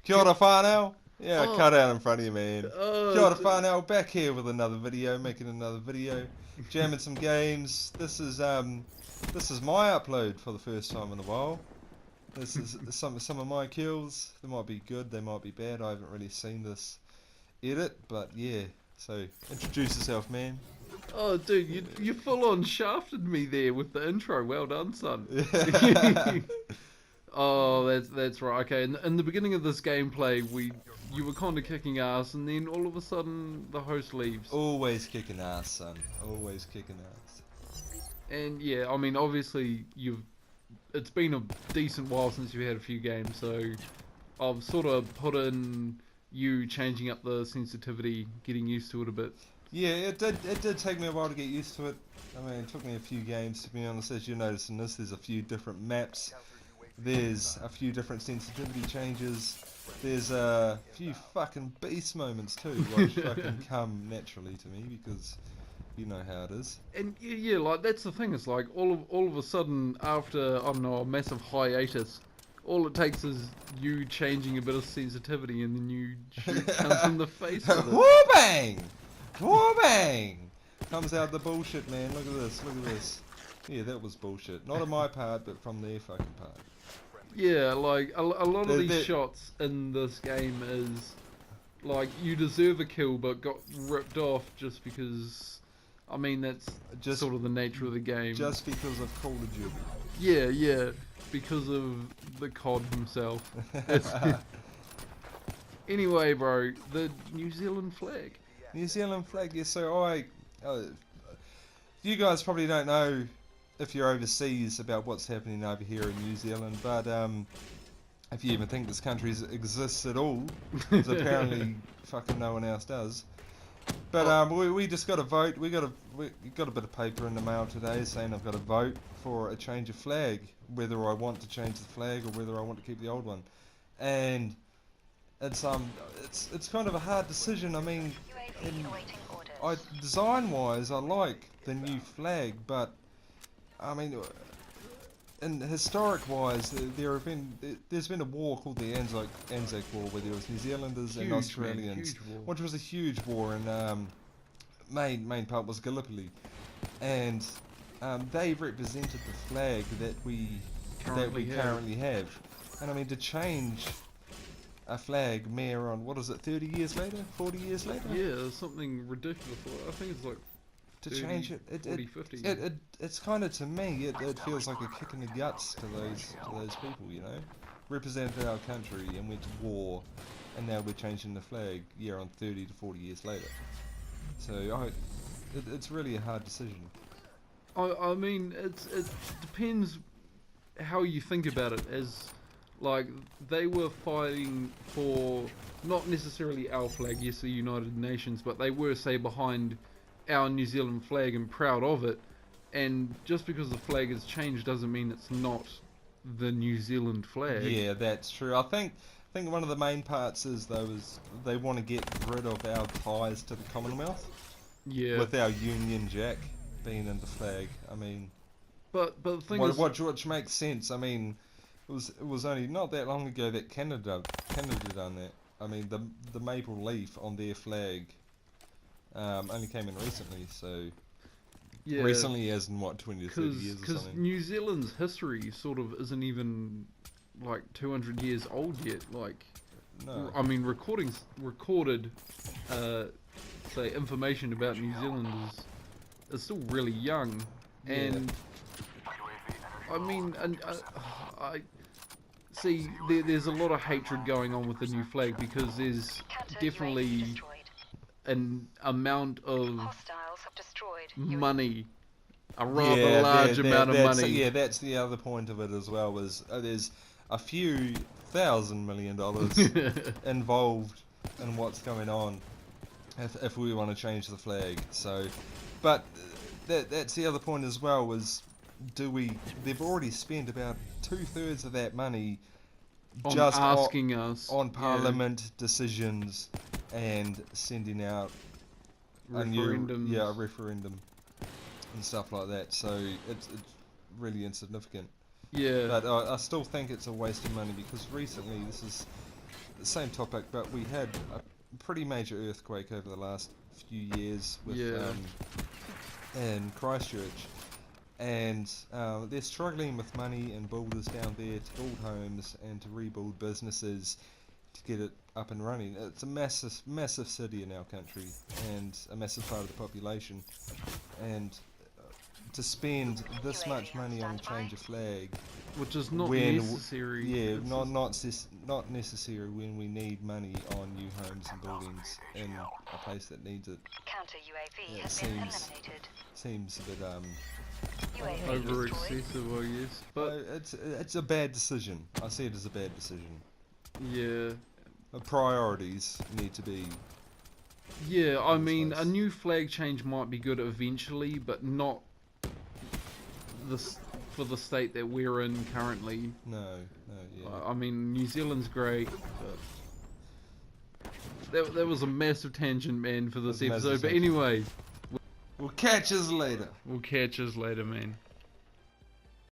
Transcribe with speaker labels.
Speaker 1: Kia ora whānau. Yeah,
Speaker 2: Oh,
Speaker 1: cut out in front of you, man. Kia
Speaker 2: oh,
Speaker 1: ora whānau, back here with another video, making another video, jamming some games. This is my upload for the first time in a while. This is some of my kills. They might be good, they might be bad. I haven't really seen this edit, but yeah. So introduce yourself, man.
Speaker 2: oh, dude, you full on shafted me there with the intro. Well done, son. Oh, that's right. Okay, in the beginning of this gameplay, you were kind of kicking ass, and then all of a sudden the host leaves.
Speaker 1: Always kicking ass, son. Always kicking ass.
Speaker 2: And yeah, I mean, obviously it's been a decent while since you've had a few games, so I've sort of put in you changing up the sensitivity, getting used to it a bit.
Speaker 1: Yeah, it did take me a while to get used to it. I mean, it took me a few games to be honest. As you notice in this, there's a few different maps. There's a few different sensitivity changes. There's a few fucking beast moments too, which fucking come naturally to me because you know how it is.
Speaker 2: And yeah, like that's the thing. It's like all of a sudden after I don't know a massive hiatus, all it takes is you changing a bit of sensitivity, and then you shoot comes in the face with it.
Speaker 1: Whoobang! Whoobang! Comes out the bullshit, man. Look at this. Look at this. Yeah, that was bullshit. Not on my part, but from their fucking part.
Speaker 2: Yeah, like a lot of these
Speaker 1: They're-
Speaker 2: shots in this game is like you deserve a kill, but got ripped off just because. I mean, that's
Speaker 1: Just
Speaker 2: sort of the nature of the game.
Speaker 1: just because of Call of Duty.
Speaker 2: Yeah, because of the COD himself. Anyway, bro, the New Zealand flag.
Speaker 1: New Zealand flag, yes. So you guys probably don't know if you're overseas about what's happening over here in New Zealand, but if you even think this country exists at all, because apparently fucking no one else does. But we just got a vote. We got a bit of paper in the mail today saying I've got to vote for a change of flag, whether I want to change the flag or whether I want to keep the old one, and it's kind of a hard decision. I mean, design-wise, I like the new flag, but I mean, and historic-wise, there's been a war called the Anzac War, where there was New Zealanders and Australians, which was a huge war, and main part was Gallipoli, and they represented the flag that we currently have, and I mean to change a flag mere on, what is it, 30 years later, 40 years later?
Speaker 2: Yeah, something ridiculous. I think it's like
Speaker 1: To
Speaker 2: 30,
Speaker 1: change
Speaker 2: 40, 50.
Speaker 1: it's kind of, to me, it feels like a kick in the guts to those people, you know, represented our country and went to war, and now we're changing the flag on 30 to 40 years later. So it's really a hard decision.
Speaker 2: I mean, it depends how you think about it. As like they were fighting for not necessarily our flag, yes, the United Nations, but they were, say, behind our New Zealand flag and proud of it. And just because the flag has changed doesn't mean it's not the New Zealand flag.
Speaker 1: Yeah, that's true. I think one of the main parts is they want to get rid of our ties to the Commonwealth.
Speaker 2: Yeah.
Speaker 1: With our Union Jack being in the flag. I mean,
Speaker 2: but the thing is,
Speaker 1: which makes sense. I mean, it was only not that long ago that Canada done that. I mean, the maple leaf on their flag only came in recently. So
Speaker 2: yeah,
Speaker 1: recently, as in what, 20 to 30 years or
Speaker 2: because
Speaker 1: something.
Speaker 2: New Zealand's history sort of isn't even like 200 years old yet. Like,
Speaker 1: No.
Speaker 2: I mean, recorded, say, information about New Zealand is still really young,
Speaker 1: Yeah.
Speaker 2: and I mean, I see there's a lot of hatred going on with the new flag because there's definitely an amount of money, a rather large amount of money.
Speaker 1: Yeah, that's the other point of it as well. Was there's a few $1,000 million involved in what's going on if we want to change the flag. So, but that's the other point as well. Was they've already spent about 2/3 of that money
Speaker 2: On
Speaker 1: just
Speaker 2: asking us
Speaker 1: on Parliament decisions and sending out a referendum and stuff like that. So it's really insignificant.
Speaker 2: Yeah.
Speaker 1: But I still think it's a waste of money because recently same topic, but we had a pretty major earthquake over the last few years with in Christchurch, and they're struggling with money and builders down there to build homes and to rebuild businesses to get it up and running. It's a massive city in our country and a massive part of the population, and to spend this much money on a change of flag,
Speaker 2: which is not
Speaker 1: when
Speaker 2: necessary.
Speaker 1: yeah,
Speaker 2: It's
Speaker 1: not necessary when we need money on new homes and buildings in a place that needs it.
Speaker 3: Counter UAV
Speaker 1: Yeah,
Speaker 3: has been eliminated.
Speaker 1: Seems a bit
Speaker 3: UAV
Speaker 2: over
Speaker 3: destroyed.
Speaker 2: excessive, I guess. But
Speaker 1: it's a bad decision. I see it as a bad decision.
Speaker 2: yeah,
Speaker 1: Priorities need to be.
Speaker 2: yeah. I mean,
Speaker 1: Nice.
Speaker 2: a new flag change might be good eventually, but not for the state that we're in currently.
Speaker 1: No, yeah.
Speaker 2: I mean, New Zealand's great, but that was a massive tangent, man, for this
Speaker 1: That's a massive
Speaker 2: episode. But
Speaker 1: tangent.
Speaker 2: anyway,
Speaker 1: We'll catch us later.
Speaker 2: we'll catch us later, man.